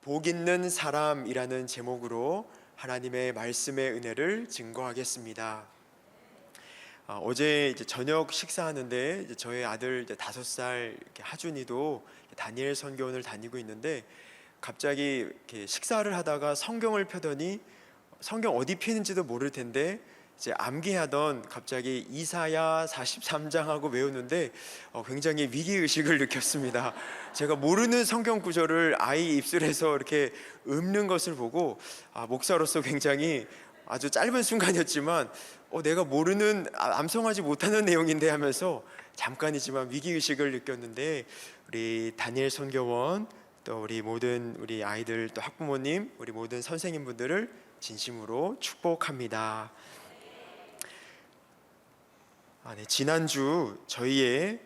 복 있는 사람이라는 제목으로 하나님의 말씀의 은혜를 증거하겠습니다. 어제 이제 저녁 식사하는데 저희 아들 5살 하준이도 다니엘 선교원을 다니고 있는데 갑자기 이렇게 식사를 하다가 성경을 펴더니 성경 어디 피는지도 모를 텐데 이제 암기하던 갑자기 이사야 43장하고 외우는데 굉장히 위기의식을 느꼈습니다. 제가 모르는 성경 구절을 아이 입술에서 이렇게 읊는 것을 보고 목사로서 굉장히 아주 짧은 순간이었지만 내가 모르는 암송하지 못하는 내용인데 하면서 잠깐이지만 위기의식을 느꼈는데 우리 다니엘 선교원 또 우리 모든 우리 아이들 또 학부모님 우리 모든 선생님분들을 진심으로 축복합니다. 지난주 저희의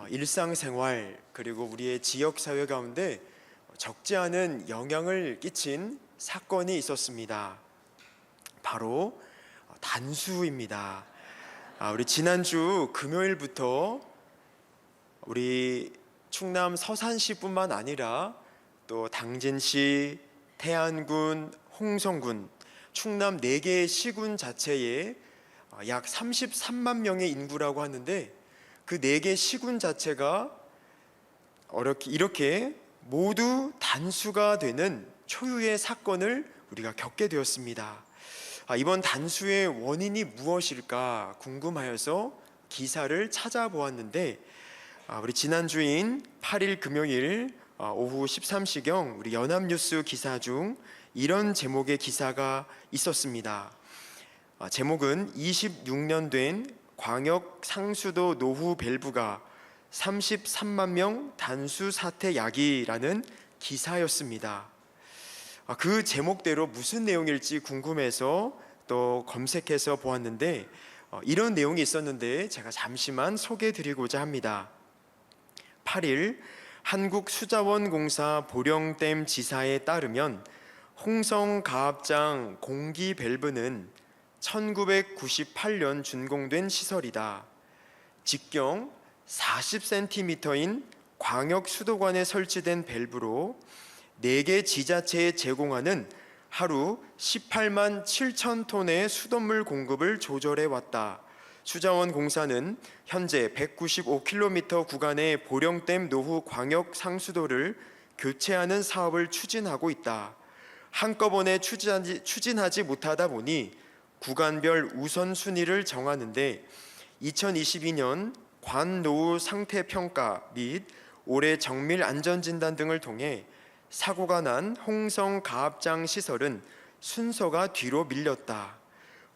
일상생활 그리고 우리의 지역사회 가운데 적지 않은 영향을 끼친 사건이 있었습니다. 바로 단수입니다. 우리 지난주 금요일부터 우리 충남 서산시뿐만 아니라 또 당진시, 태안군, 홍성군, 충남 4개의 시군 자체에 약 33만 명의 인구라고 하는데 그 4개 시군 자체가 이렇게 모두 단수가 되는 초유의 사건을 우리가 겪게 되었습니다. 이번 단수의 원인이 무엇일까 궁금하여서 기사를 찾아보았는데 우리 지난주인 8일 금요일 오후 13시경 우리 연합뉴스 기사 중 이런 제목의 기사가 있었습니다. 제목은 26년 된 광역 상수도 노후 밸브가 33만 명 단수 사태 야기라는 기사였습니다. 그 제목대로 무슨 내용일지 궁금해서 또 검색해서 보았는데 이런 내용이 있었는데 제가 잠시만 소개해드리고자 합니다. 8일 한국수자원공사 보령댐 지사에 따르면 홍성가압장 공기 밸브는 1998년 준공된 시설이다. 직경 40cm인 광역 수도관에 설치된 밸브로 4개 지자체에 제공하는 하루 18만 7천 톤의 수돗물 공급을 조절해 왔다. 수자원 공사는 현재 195km 구간의 보령댐 노후 광역 상수도를 교체하는 사업을 추진하고 있다. 한꺼번에 추진하지 못하다 보니 구간별 우선순위를 정하는데 2022년 관노후 상태 평가 및 올해 정밀 안전진단 등을 통해 사고가 난 홍성가압장 시설은 순서가 뒤로 밀렸다.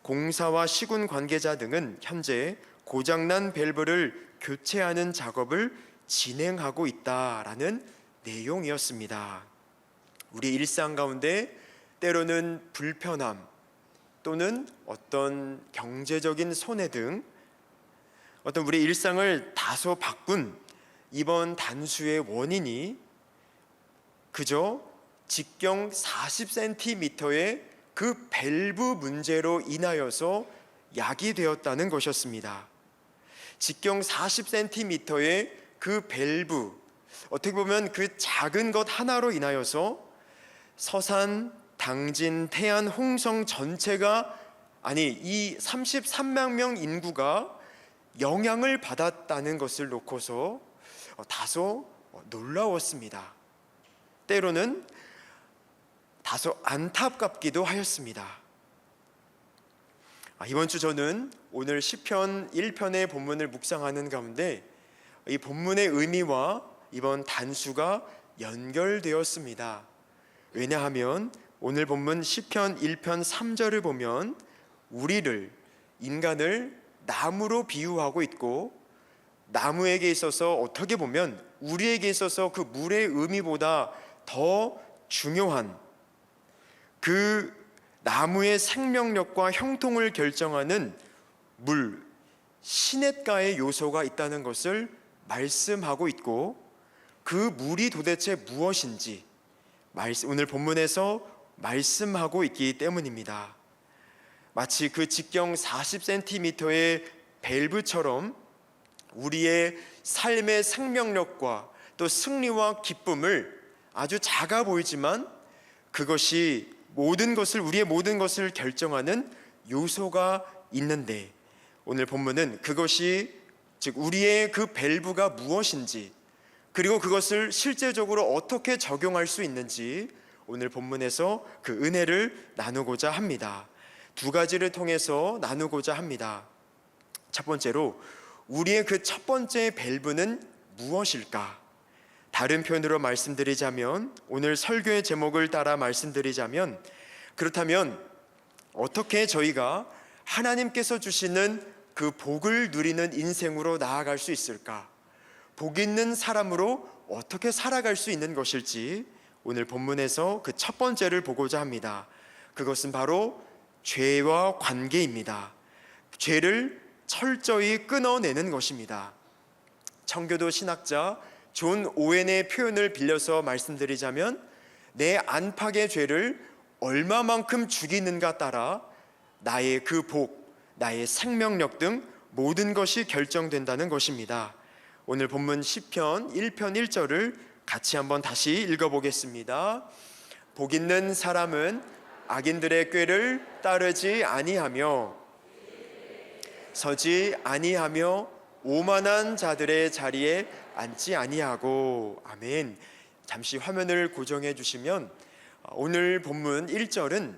공사와 시군 관계자 등은 현재 고장난 밸브를 교체하는 작업을 진행하고 있다라는 내용이었습니다. 우리 일상 가운데 때로는 불편함 또는 어떤 경제적인 손해 등 어떤 우리 일상을 다소 바꾼 이번 단수의 원인이 그저 직경 40cm의 그 밸브 문제로 인하여서 야기되었다는 것이었습니다. 직경 40cm의 그 밸브, 어떻게 보면 그 작은 것 하나로 인하여서 서산, 당진, 태안, 홍성 전체가 이 33만 명 인구가 영향을 받았다는 것을 놓고서 다소 놀라웠습니다. 때로는 다소 안타깝기도 하였습니다. 이번 주 저는 오늘 시편 1편의 본문을 묵상하는 가운데 이 본문의 의미와 이번 단수가 연결되었습니다. 왜냐하면 오늘 본문 시편 1편 3절을 보면 우리를 인간을 나무로 비유하고 있고 나무에게 있어서 어떻게 보면 우리에게 있어서 그 물의 의미보다 더 중요한 그 나무의 생명력과 형통을 결정하는 물, 시냇가의 요소가 있다는 것을 말씀하고 있고 그 물이 도대체 무엇인지 오늘 본문에서 말씀하고 있기 때문입니다. 마치 그 직경 40cm의 밸브처럼 우리의 삶의 생명력과 또 승리와 기쁨을 아주 작아 보이지만 그것이 우리의 모든 것을 결정하는 요소가 있는데, 오늘 본문은 그것이, 즉 우리의 그 밸브가 무엇인지, 그리고 그것을 실제적으로 어떻게 적용할 수 있는지 오늘 본문에서 그 은혜를 나누고자 합니다. 두 가지를 통해서 나누고자 합니다. 첫 번째로, 우리의 그 첫 번째 밸브는 무엇일까? 다른 표현으로 말씀드리자면, 오늘 설교의 제목을 따라 말씀드리자면, 그렇다면 어떻게 저희가 하나님께서 주시는 그 복을 누리는 인생으로 나아갈 수 있을까? 복 있는 사람으로 어떻게 살아갈 수 있는 것일지 오늘 본문에서 그 첫 번째를 보고자 합니다. 그것은 바로 죄와 관계입니다. 죄를 철저히 끊어내는 것입니다. 청교도 신학자 존 오웬의 표현을 빌려서 말씀드리자면, 내 안팎의 죄를 얼마만큼 죽이는가 따라 나의 그 복, 나의 생명력 등 모든 것이 결정된다는 것입니다. 오늘 본문 시편 1편 1절을 같이 한번 다시 읽어보겠습니다. 복 있는 사람은 악인들의 꾀를 따르지 아니하며 서지 아니하며 오만한 자들의 자리에 앉지 아니하고. 아멘. 잠시 화면을 고정해 주시면, 오늘 본문 1절은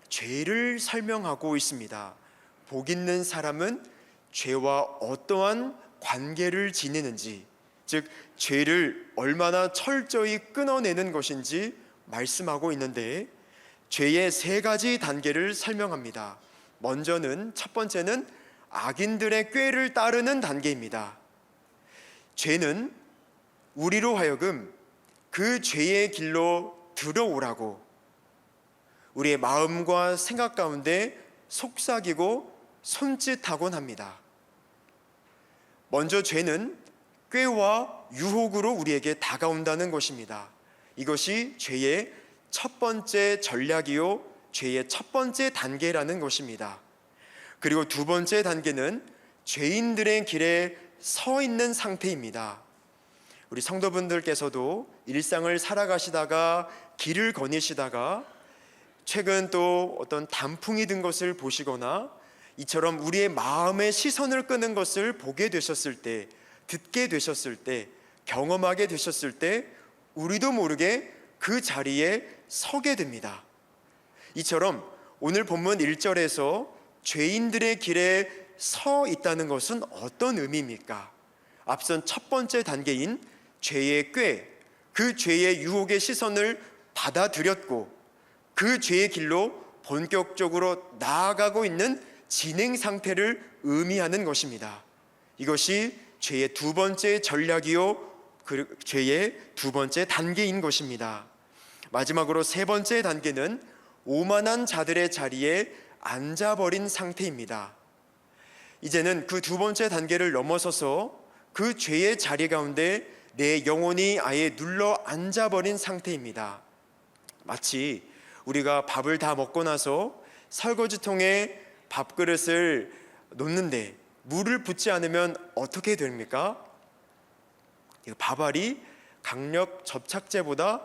죄를 설명하고 있습니다. 복 있는 사람은 죄와 어떠한 관계를 지니는지, 즉 죄를 얼마나 철저히 끊어내는 것인지 말씀하고 있는데, 죄의 세 가지 단계를 설명합니다. 먼저는, 첫 번째는 악인들의 꾀를 따르는 단계입니다. 죄는 우리로 하여금 그 죄의 길로 들어오라고 우리의 마음과 생각 가운데 속삭이고 손짓하곤 합니다. 먼저 죄는 꾀와 유혹으로 우리에게 다가온다는 것입니다. 이것이 죄의 첫 번째 전략이요, 죄의 첫 번째 단계라는 것입니다. 그리고 두 번째 단계는 죄인들의 길에 서 있는 상태입니다. 우리 성도분들께서도 일상을 살아가시다가 길을 거니시다가 최근 또 어떤 단풍이 든 것을 보시거나 이처럼 우리의 마음의 시선을 끄는 것을 보게 되셨을 때, 듣게 되셨을 때, 경험하게 되셨을 때 우리도 모르게 그 자리에 서게 됩니다. 이처럼 오늘 본문 1절에서 죄인들의 길에 서 있다는 것은 어떤 의미입니까? 앞선 첫 번째 단계인 죄의 꾀, 그 죄의 유혹의 시선을 받아들였고 그 죄의 길로 본격적으로 나아가고 있는 진행 상태를 의미하는 것입니다. 이것이 죄의 두 번째 전략이요, 그 죄의 두 번째 단계인 것입니다. 마지막으로 세 번째 단계는 오만한 자들의 자리에 앉아버린 상태입니다. 이제는 그 두 번째 단계를 넘어서서 그 죄의 자리 가운데 내 영혼이 아예 눌러 앉아버린 상태입니다. 마치 우리가 밥을 다 먹고 나서 설거지통에 밥그릇을 놓는데 물을 붓지 않으면 어떻게 됩니까? 밥알이 강력 접착제보다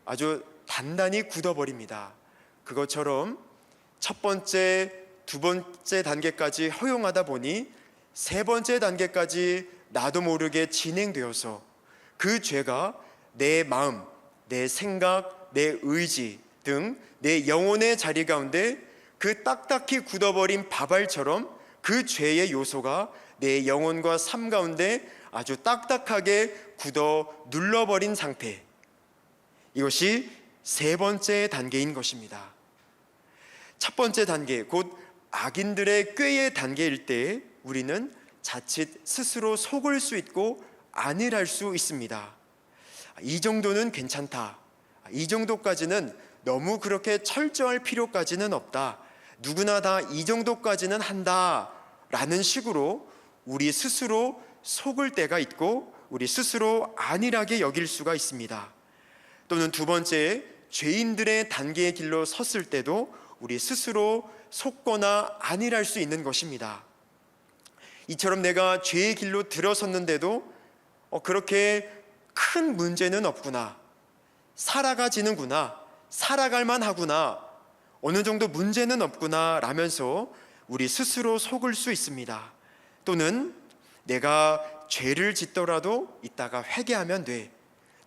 아주 단단히 굳어버립니다. 그것처럼 첫 번째, 두 번째 단계까지 허용하다 보니 세 번째 단계까지 나도 모르게 진행되어서 그 죄가 내 마음, 내 생각, 내 의지 등 내 영혼의 자리 가운데 그 딱딱히 굳어버린 밥알처럼 그 죄의 요소가 내 영혼과 삶 가운데 아주 딱딱하게 굳어 눌러버린 상태, 이것이 세 번째 단계인 것입니다. 첫 번째 단계, 곧 악인들의 꾀의 단계일 때 우리는 자칫 스스로 속을 수 있고 안일할 수 있습니다. 이 정도는 괜찮다, 이 정도까지는 너무 그렇게 철저할 필요까지는 없다, 누구나 다 이 정도까지는 한다 라는 식으로 우리 스스로 속을 때가 있고 우리 스스로 안일하게 여길 수가 있습니다. 또는 두 번째, 죄인들의 단계의 길로 섰을 때도 우리 스스로 속거나 안일할 수 있는 것입니다. 이처럼 내가 죄의 길로 들어섰는데도 그렇게 큰 문제는 없구나, 살아가지는구나, 살아갈 만하구나, 어느 정도 문제는 없구나 라면서 우리 스스로 속을 수 있습니다. 또는 내가 죄를 짓더라도 이따가 회개하면 돼,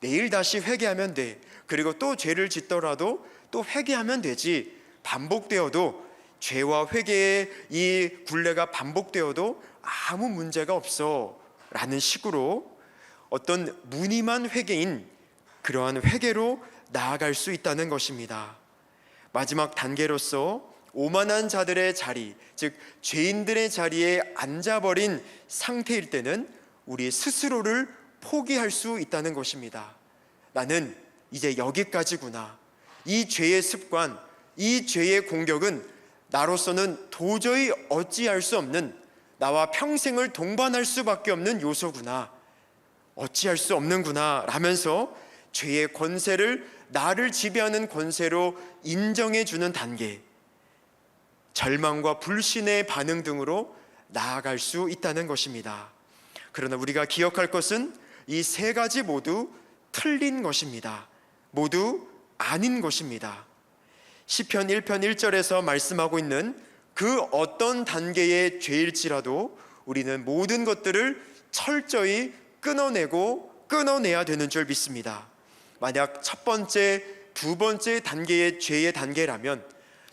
내일 다시 회개하면 돼, 그리고 또 죄를 짓더라도 또 회개하면 되지, 반복되어도, 죄와 회개의 이 굴레가 반복되어도 아무 문제가 없어 라는 식으로 어떤 무늬만 회개인 그러한 회개로 나아갈 수 있다는 것입니다. 마지막 단계로서 오만한 자들의 자리, 즉 죄인들의 자리에 앉아버린 상태일 때는 우리 스스로를 포기할 수 있다는 것입니다. 나는 이제 여기까지구나. 이 죄의 습관, 이 죄의 공격은 나로서는 도저히 어찌할 수 없는, 나와 평생을 동반할 수밖에 없는 요소구나, 어찌할 수 없는구나 라면서 죄의 권세를 나를 지배하는 권세로 인정해주는 단계, 절망과 불신의 반응 등으로 나아갈 수 있다는 것입니다. 그러나 우리가 기억할 것은 이 세 가지 모두 틀린 것입니다. 모두 아닌 것입니다. 시편 1편 1절에서 말씀하고 있는 그 어떤 단계의 죄일지라도 우리는 모든 것들을 철저히 끊어내야 되는 줄 믿습니다. 만약 첫 번째, 두 번째 단계의 죄의 단계라면,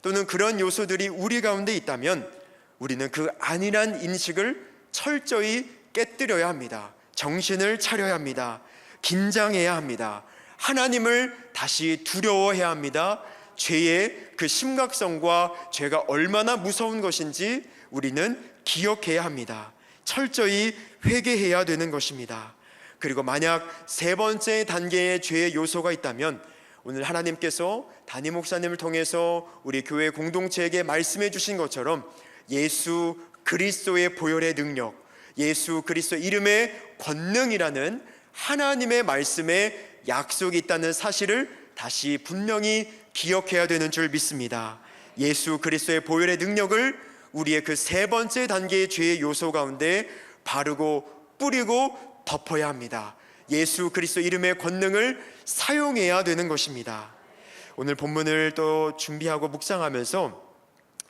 또는 그런 요소들이 우리 가운데 있다면 우리는 그 아니란 인식을 철저히 깨뜨려야 합니다. 정신을 차려야 합니다. 긴장해야 합니다. 하나님을 다시 두려워해야 합니다. 죄의 그 심각성과 죄가 얼마나 무서운 것인지 우리는 기억해야 합니다. 철저히 회개해야 되는 것입니다. 그리고 만약 세 번째 단계의 죄의 요소가 있다면 오늘 하나님께서 담임 목사님을 통해서 우리 교회 공동체에게 말씀해 주신 것처럼 예수 그리스도의 보혈의 능력, 예수 그리스도 이름의 권능이라는 하나님의 말씀에 약속이 있다는 사실을 다시 분명히 기억해야 되는 줄 믿습니다. 예수 그리스도의 보혈의 능력을 우리의 그 세 번째 단계의 죄의 요소 가운데 바르고 뿌리고 덮어야 합니다. 예수 그리스도 이름의 권능을 사용해야 되는 것입니다. 오늘 본문을 또 준비하고 묵상하면서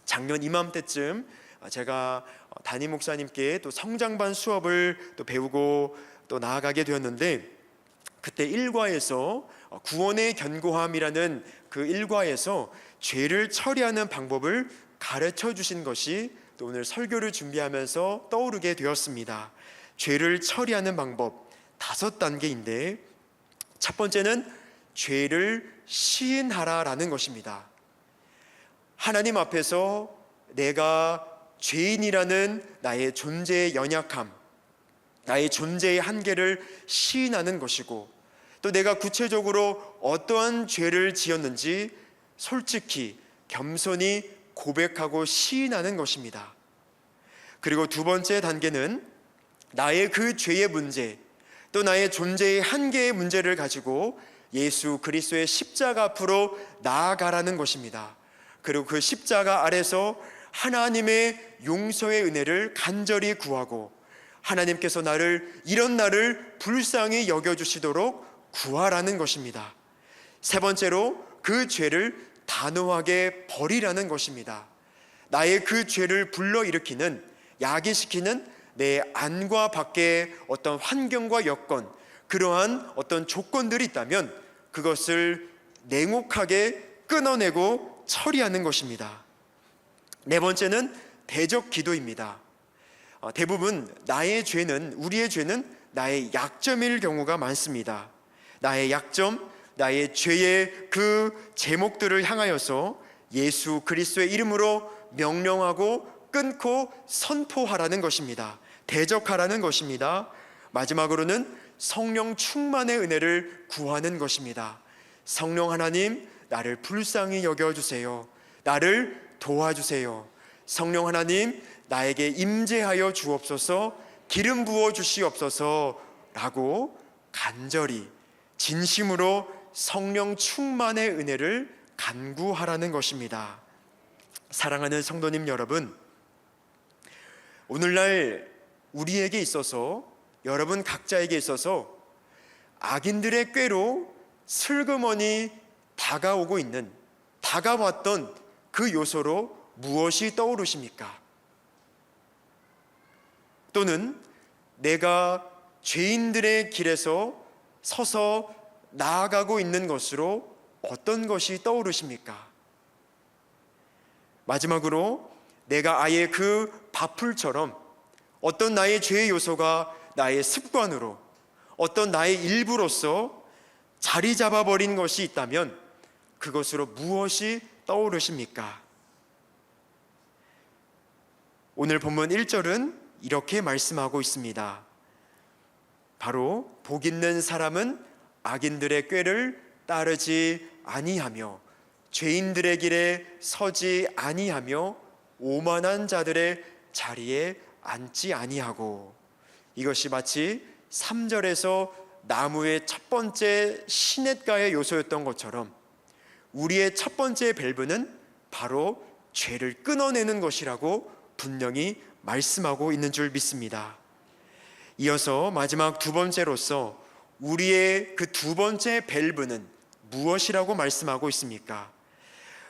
작년 이맘때쯤 제가 담임 목사님께 또 성장반 수업을 또 배우고 또 나아가게 되었는데, 그때 일과에서 구원의 견고함이라는 그 일과에서 죄를 처리하는 방법을 가르쳐 주신 것이 또 오늘 설교를 준비하면서 떠오르게 되었습니다. 죄를 처리하는 방법 5단계인데 첫 번째는 죄를 시인하라라는 것입니다. 하나님 앞에서 내가 죄인이라는 나의 존재의 연약함, 나의 존재의 한계를 시인하는 것이고, 또 내가 구체적으로 어떠한 죄를 지었는지 솔직히 겸손히 고백하고 시인하는 것입니다. 그리고 두 번째 단계는 나의 그 죄의 문제, 또 나의 존재의 한계의 문제를 가지고 예수 그리스도의 십자가 앞으로 나아가라는 것입니다. 그리고 그 십자가 아래서 하나님의 용서의 은혜를 간절히 구하고 하나님께서 이런 나를 불쌍히 여겨주시도록 구하라는 것입니다. 세 번째로 그 죄를 단호하게 버리라는 것입니다. 나의 그 죄를 불러일으키는, 야기시키는 내 안과 밖의 어떤 환경과 여건, 그러한 어떤 조건들이 있다면 그것을 냉혹하게 끊어내고 처리하는 것입니다. 네 번째는 대적 기도입니다. 대부분 우리의 죄는 나의 약점일 경우가 많습니다. 나의 약점, 나의 죄의 그 제목들을 향하여서 예수 그리스도의 이름으로 명령하고 끊고 선포하라는 것입니다. 대적하라는 것입니다. 마지막으로는 성령 충만의 은혜를 구하는 것입니다. 성령 하나님, 나를 불쌍히 여겨주세요. 나를 도와주세요. 성령 하나님, 나에게 임재하여 주옵소서, 기름 부어 주시옵소서 라고 간절히 진심으로 성령 충만의 은혜를 간구하라는 것입니다. 사랑하는 성도님 여러분, 오늘날 우리에게 있어서, 여러분 각자에게 있어서 악인들의 꾀로 슬그머니 다가오고 있는, 다가왔던 그 요소로 무엇이 떠오르십니까? 또는 내가 죄인들의 길에서 서서 나아가고 있는 것으로 어떤 것이 떠오르십니까? 마지막으로 내가 아예 그 바풀처럼 어떤 나의 죄의 요소가 나의 습관으로, 어떤 나의 일부로서 자리 잡아버린 것이 있다면 그것으로 무엇이 떠오르십니까? 오늘 본문 1절은 이렇게 말씀하고 있습니다. 바로 복 있는 사람은 악인들의 꾀를 따르지 아니하며 죄인들의 길에 서지 아니하며 오만한 자들의 자리에 앉지 아니하고, 이것이 마치 3절에서 나무의 첫 번째 시냇가의 요소였던 것처럼 우리의 첫 번째 밸브는 바로 죄를 끊어내는 것이라고 분명히 말씀하고 있는 줄 믿습니다. 이어서 마지막 두 번째로서 우리의 그 두 번째 밸브는 무엇이라고 말씀하고 있습니까?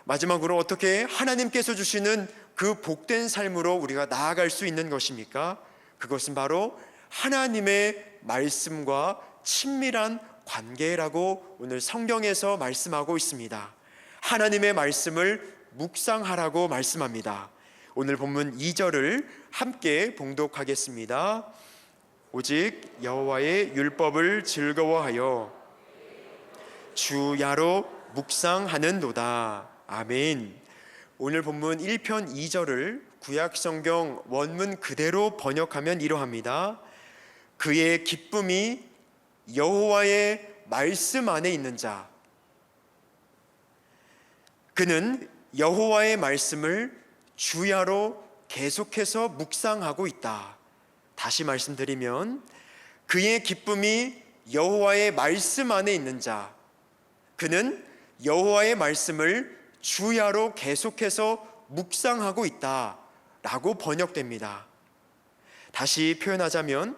마지막으로 어떻게 하나님께서 주시는 그 복된 삶으로 우리가 나아갈 수 있는 것입니까? 그것은 바로 하나님의 말씀과 친밀한 관계라고 오늘 성경에서 말씀하고 있습니다. 하나님의 말씀을 묵상하라고 말씀합니다. 오늘 본문 2절을 함께 봉독하겠습니다. 오직 여호와의 율법을 즐거워하여 주야로 묵상하는도다. 아멘. 오늘 본문 1편 2절을 구약성경 원문 그대로 번역하면 이러합니다. 그의 기쁨이 여호와의 말씀 안에 있는 자, 그는 여호와의 말씀을 주야로 계속해서 묵상하고 있다. 다시 말씀드리면 그의 기쁨이 여호와의 말씀 안에 있는 자, 그는 여호와의 말씀을 주야로 계속해서 묵상하고 있다 라고 번역됩니다. 다시 표현하자면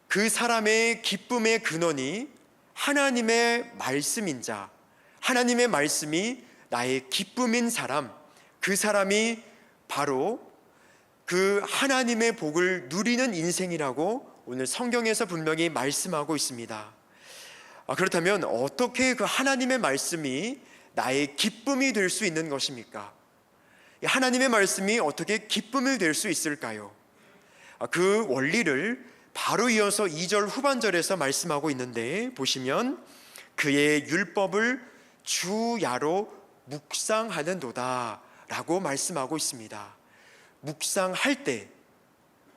그 사람의 기쁨의 근원이 하나님의 말씀인 자, 하나님의 말씀이 나의 기쁨인 사람, 그 사람이 바로 그 하나님의 복을 누리는 인생이라고 오늘 성경에서 분명히 말씀하고 있습니다. 그렇다면 어떻게 그 하나님의 말씀이 나의 기쁨이 될 수 있는 것입니까? 하나님의 말씀이 어떻게 기쁨이 될 수 있을까요? 그 원리를 바로 이어서 2절 후반절에서 말씀하고 있는데, 보시면 그의 율법을 주야로 묵상하는도다 라고 말씀하고 있습니다. 묵상할 때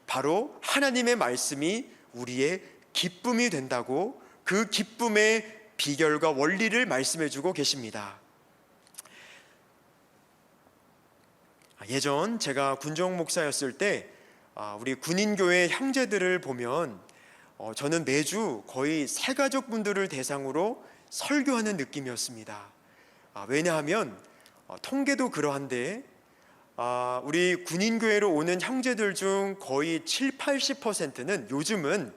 바로 하나님의 말씀이 우리의 기쁨이 된다고, 그 기쁨의 비결과 원리를 말씀해 주고 계십니다. 예전 제가 군종 목사였을 때 우리 군인교회 형제들을 보면 저는 매주 거의 새가족분들을 대상으로 설교하는 느낌이었습니다. 왜냐하면 통계도 그러한데 우리 군인교회로 오는 형제들 중 거의 7, 80%는 요즘은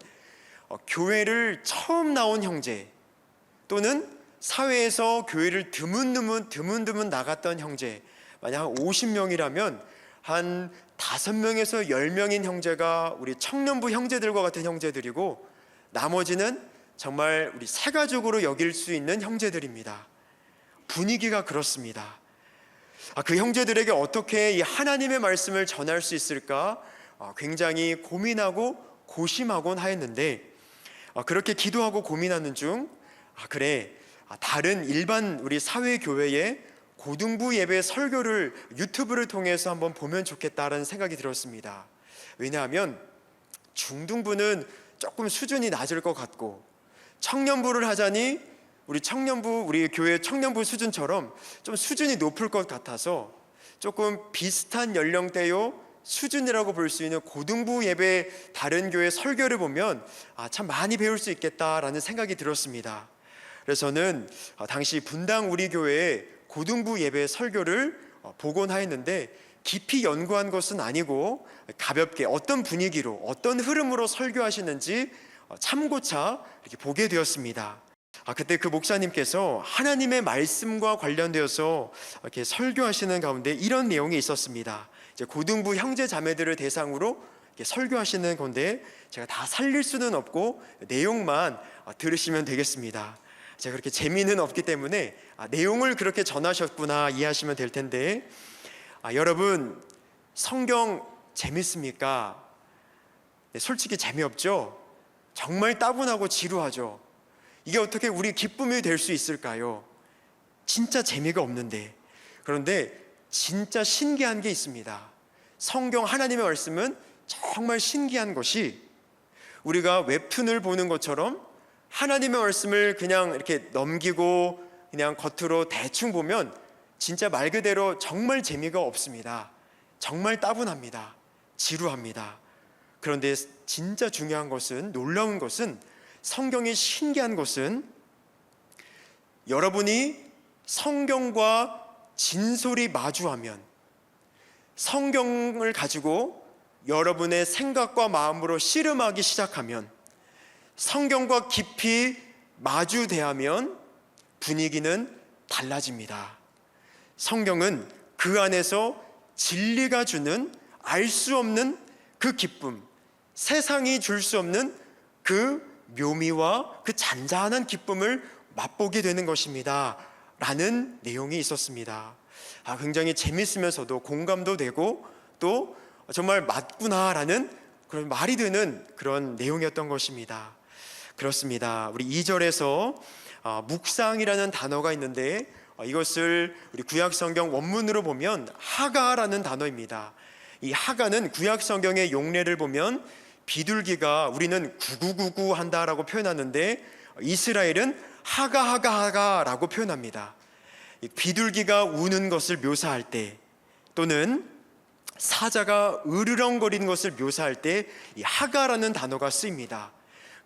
교회를 처음 나온 형제, 또는 사회에서 교회를 드문드문 나갔던 형제, 만약 한 50명이라면 한 5명에서 10명인 형제가 우리 청년부 형제들과 같은 형제들이고, 나머지는 정말 우리 새가족으로 여길 수 있는 형제들입니다. 분위기가 그렇습니다. 그 형제들에게 어떻게 이 하나님의 말씀을 전할 수 있을까 굉장히 고민하고 고심하곤 하였는데, 그렇게 기도하고 고민하는 중 그래, 다른 일반 우리 사회교회의 고등부 예배 설교를 유튜브를 통해서 한번 보면 좋겠다라는 생각이 들었습니다. 왜냐하면 중등부는 조금 수준이 낮을 것 같고, 청년부를 하자니 우리 교회 청년부 수준처럼 좀 수준이 높을 것 같아서 조금 비슷한 연령대요 수준이라고 볼 수 있는 고등부 예배 다른 교회 설교를 보면 참 많이 배울 수 있겠다라는 생각이 들었습니다. 그래서 저는 당시 분당 우리 교회의 고등부 예배 설교를 복원하였는데, 깊이 연구한 것은 아니고 가볍게 어떤 분위기로 어떤 흐름으로 설교하시는지 참고차 이렇게 보게 되었습니다. 그때 그 목사님께서 하나님의 말씀과 관련되어서 이렇게 설교하시는 가운데 이런 내용이 있었습니다. 이제 고등부 형제 자매들을 대상으로 이렇게 설교하시는 건데 제가 다 살릴 수는 없고 내용만 들으시면 되겠습니다. 제가 그렇게 재미는 없기 때문에 내용을 그렇게 전하셨구나 이해하시면 될 텐데, 여러분 성경 재밌습니까? 네, 솔직히 재미없죠? 정말 따분하고 지루하죠? 이게 어떻게 우리 기쁨이 될 수 있을까요? 진짜 재미가 없는데. 그런데 진짜 신기한 게 있습니다. 성경 하나님의 말씀은 정말 신기한 것이, 우리가 웹툰을 보는 것처럼 하나님의 말씀을 그냥 이렇게 넘기고 그냥 겉으로 대충 보면 진짜 말 그대로 정말 재미가 없습니다. 정말 따분합니다. 지루합니다. 그런데 진짜 중요한 것은, 놀라운 것은, 성경이 신기한 것은, 여러분이 성경과 진솔이 마주하면, 성경을 가지고 여러분의 생각과 마음으로 씨름하기 시작하면, 성경과 깊이 마주대하면 분위기는 달라집니다. 성경은 그 안에서 진리가 주는 알 수 없는 그 기쁨, 세상이 줄 수 없는 그 묘미와 그 잔잔한 기쁨을 맛보게 되는 것입니다 라는 내용이 있었습니다. 굉장히 재밌으면서도 공감도 되고 또 정말 맞구나 라는 그런 말이 되는 그런 내용이었던 것입니다. 그렇습니다. 우리 2절에서 묵상이라는 단어가 있는데, 이것을 우리 구약성경 원문으로 보면 하가라는 단어입니다. 이 하가는 구약성경의 용례를 보면 비둘기가 우리는 구구구구 한다라고 표현하는데 이스라엘은 하가하가하가라고 표현합니다. 비둘기가 우는 것을 묘사할 때, 또는 사자가 으르렁거리는 것을 묘사할 때 이 하가라는 단어가 쓰입니다.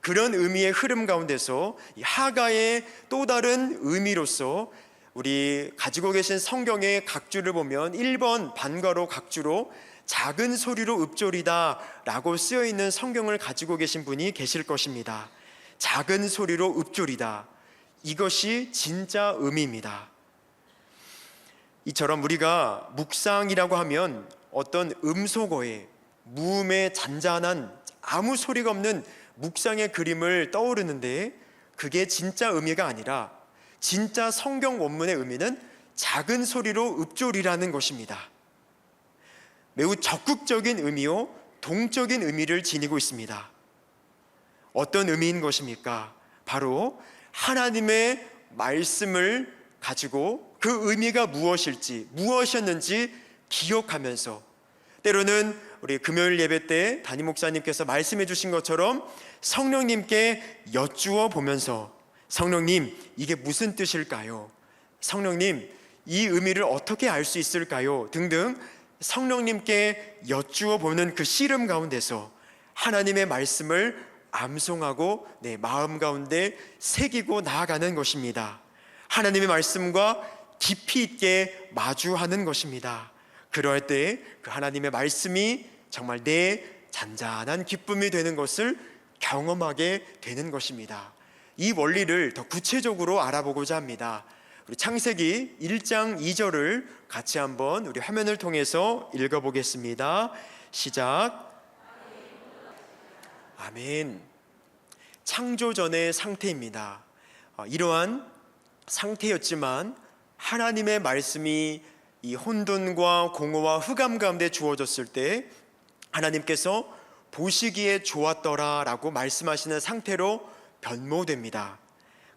그런 의미의 흐름 가운데서 이 하가의 또 다른 의미로서 우리 가지고 계신 성경의 각주를 보면 1번 반괄호 각주로 작은 소리로 읊조리다 라고 쓰여 있는 성경을 가지고 계신 분이 계실 것입니다. 작은 소리로 읊조리다, 이것이 진짜 의미입니다. 이처럼 우리가 묵상이라고 하면 어떤 음소거의 무음의 잔잔한 아무 소리가 없는 묵상의 그림을 떠오르는데, 그게 진짜 의미가 아니라 진짜 성경 원문의 의미는 작은 소리로 읊조리라는 것입니다. 매우 적극적인 의미요 동적인 의미를 지니고 있습니다. 어떤 의미인 것입니까? 바로 하나님의 말씀을 가지고 그 의미가 무엇이었는지 기억하면서, 때로는 우리 금요일 예배 때 담임 목사님께서 말씀해 주신 것처럼 성령님께 여쭈어 보면서, 성령님 이게 무슨 뜻일까요? 성령님 이 의미를 어떻게 알 수 있을까요? 등등 성령님께 여쭈어 보는 그 씨름 가운데서 하나님의 말씀을 암송하고 내 마음 가운데 새기고 나아가는 것입니다. 하나님의 말씀과 깊이 있게 마주하는 것입니다. 그럴 때 그 하나님의 말씀이 정말 내 잔잔한 기쁨이 되는 것을 경험하게 되는 것입니다. 이 원리를 더 구체적으로 알아보고자 합니다. 우리 창세기 1장 2절을 같이 한번 우리 화면을 통해서 읽어보겠습니다. 시작. 아멘. 창조 전의 상태입니다. 이러한 상태였지만 하나님의 말씀이 이 혼돈과 공허와 흑암 가운데 주어졌을 때 하나님께서 보시기에 좋았더라 라고 말씀하시는 상태로 변모됩니다.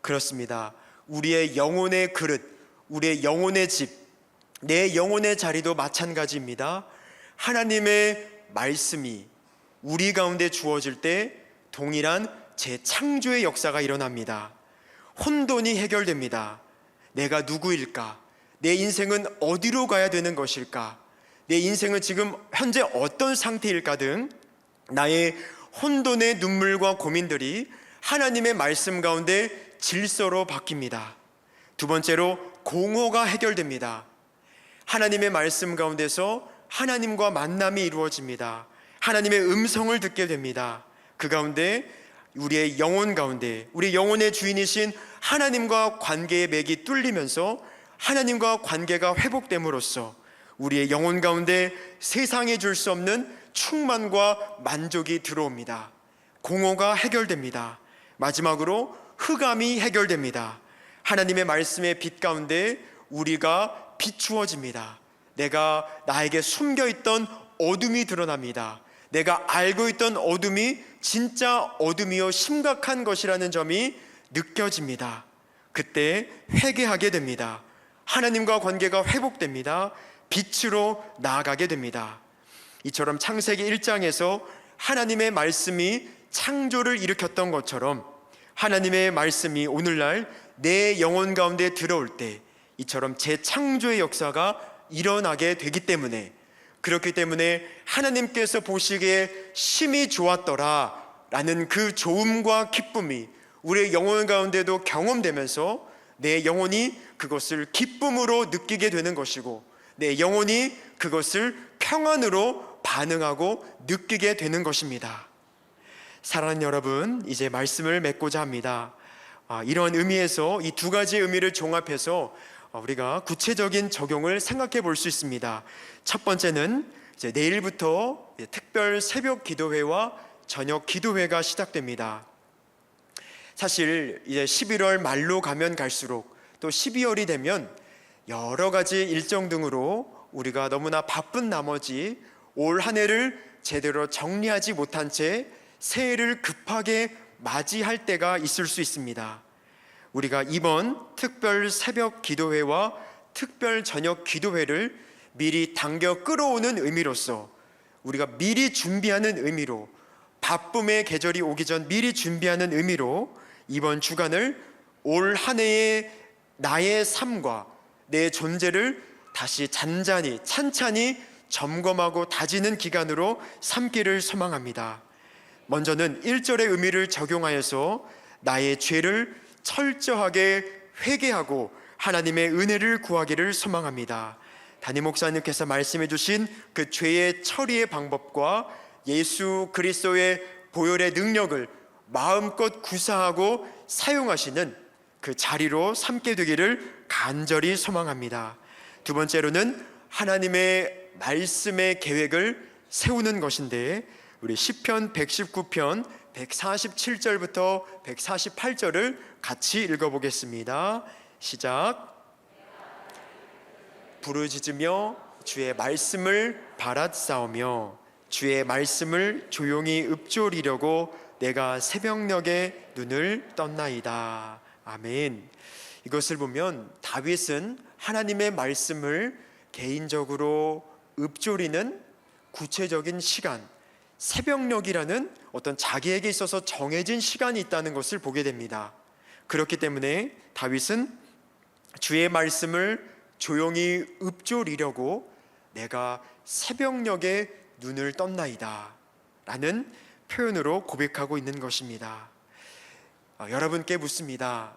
그렇습니다. 우리의 영혼의 그릇, 우리의 영혼의 집, 내 영혼의 자리도 마찬가지입니다. 하나님의 말씀이 우리 가운데 주어질 때 동일한 재창조의 역사가 일어납니다. 혼돈이 해결됩니다. 내가 누구일까? 내 인생은 어디로 가야 되는 것일까? 내 인생은 지금 현재 어떤 상태일까 등 나의 혼돈의 눈물과 고민들이 하나님의 말씀 가운데 질서로 바뀝니다. 두 번째로 공허가 해결됩니다. 하나님의 말씀 가운데서 하나님과 만남이 이루어집니다. 하나님의 음성을 듣게 됩니다. 그 가운데 우리의 영혼 가운데 우리 영혼의 주인이신 하나님과 관계의 맥이 뚫리면서 하나님과 관계가 회복됨으로써 우리의 영혼 가운데 세상에 줄 수 없는 충만과 만족이 들어옵니다. 공허가 해결됩니다. 마지막으로 흑암이 해결됩니다. 하나님의 말씀의 빛 가운데 우리가 비추어집니다. 나에게 숨겨있던 어둠이 드러납니다. 내가 알고 있던 어둠이 진짜 어둠이요 심각한 것이라는 점이 느껴집니다. 그때 회개하게 됩니다. 하나님과 관계가 회복됩니다. 빛으로 나아가게 됩니다. 이처럼 창세기 1장에서 하나님의 말씀이 창조를 일으켰던 것처럼 하나님의 말씀이 오늘날 내 영혼 가운데 들어올 때 이처럼 재창조의 역사가 일어나게 되기 때문에, 그렇기 때문에 하나님께서 보시기에 심히 좋았더라 라는 그 좋음과 기쁨이 우리의 영혼 가운데도 경험되면서 내 영혼이 그것을 기쁨으로 느끼게 되는 것이고 내 영혼이 그것을 평안으로 반응하고 느끼게 되는 것입니다. 사랑하는 여러분, 이제 말씀을 맺고자 합니다. 이런 의미에서 이 두 가지 의미를 종합해서 우리가 구체적인 적용을 생각해 볼 수 있습니다. 첫 번째는 이제 내일부터 특별 새벽 기도회와 저녁 기도회가 시작됩니다. 사실 이제 11월 말로 가면 갈수록 또 12월이 되면 여러 가지 일정 등으로 우리가 너무나 바쁜 나머지 올 한 해를 제대로 정리하지 못한 채 새해를 급하게 맞이할 때가 있을 수 있습니다. 우리가 이번 특별 새벽 기도회와 특별 저녁 기도회를 미리 당겨 끌어오는 의미로서 우리가 미리 준비하는 의미로, 바쁨의 계절이 오기 전 미리 준비하는 의미로 이번 주간을 올 한 해의 나의 삶과 내 존재를 다시 잔잔히 찬찬히 점검하고 다지는 기간으로 삼기를 소망합니다. 먼저는 1절의 의미를 적용하여서 나의 죄를 철저하게 회개하고 하나님의 은혜를 구하기를 소망합니다. 담임 목사님께서 말씀해 주신 그 죄의 처리의 방법과 예수 그리스도의 보혈의 능력을 마음껏 구사하고 사용하시는 그 자리로 삼게 되기를 간절히 소망합니다. 두 번째로는 하나님의 말씀의 계획을 세우는 것인데, 우리 시편 119편 147절부터 148절을 같이 읽어보겠습니다. 시작. 부르짖으며 주의 말씀을 바라싸우며 주의 말씀을 조용히 읊조리려고 내가 새벽녘에 눈을 떴나이다. 아멘. 이것을 보면 다윗은 하나님의 말씀을 개인적으로 읊조리는 구체적인 시간, 새벽녘이라는 어떤 자기에게 있어서 정해진 시간이 있다는 것을 보게 됩니다. 그렇기 때문에 다윗은 주의 말씀을 조용히 읊조리려고 내가 새벽녘에 눈을 떴나이다 라는 표현으로 고백하고 있는 것입니다. 여러분께 묻습니다.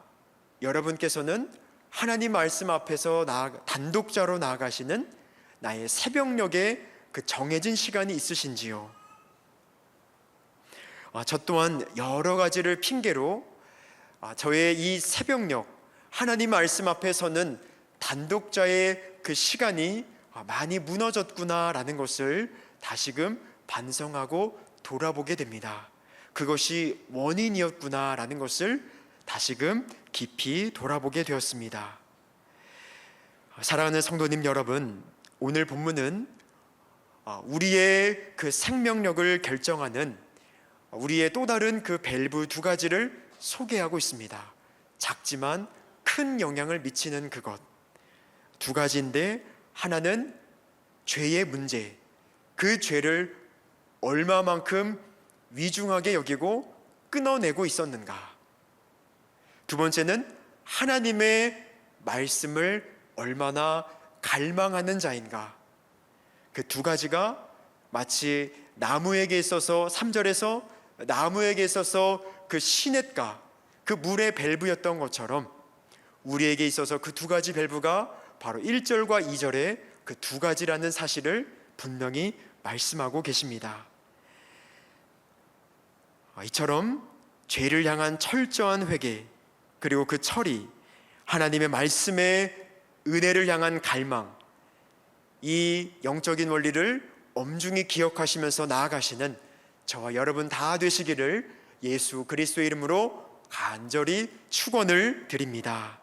여러분께서는 하나님 말씀 앞에서 단독자로 나아가시는 나의 새벽녘에 그 정해진 시간이 있으신지요? 저 또한 여러 가지를 핑계로 저의 이 새벽녘 하나님 말씀 앞에서는 단독자의 그 시간이 많이 무너졌구나라는 것을 다시금 반성하고 돌아보게 됩니다. 그것이 원인이었구나라는 것을 다시금 깊이 돌아보게 되었습니다. 사랑하는 성도님 여러분, 오늘 본문은 우리의 그 생명력을 결정하는 우리의 또 다른 그 밸브 두 가지를 소개하고 있습니다. 작지만 큰 영향을 미치는 그것 두 가지인데, 하나는 죄의 문제, 그 죄를 얼마만큼 위중하게 여기고 끊어내고 있었는가. 두 번째는 하나님의 말씀을 얼마나 갈망하는 자인가. 그 두 가지가 마치 나무에게 있어서 3절에서 나무에게 있어서 그 시냇가, 그 물의 밸브였던 것처럼 우리에게 있어서 그 두 가지 밸브가 바로 1절과 2절에 그 두 가지라는 사실을 분명히 말씀하고 계십니다. 이처럼 죄를 향한 철저한 회개, 그리고 그 철이 하나님의 말씀의 은혜를 향한 갈망, 이 영적인 원리를 엄중히 기억하시면서 나아가시는 저와 여러분 다 되시기를 예수 그리스도의 이름으로 간절히 축원을 드립니다.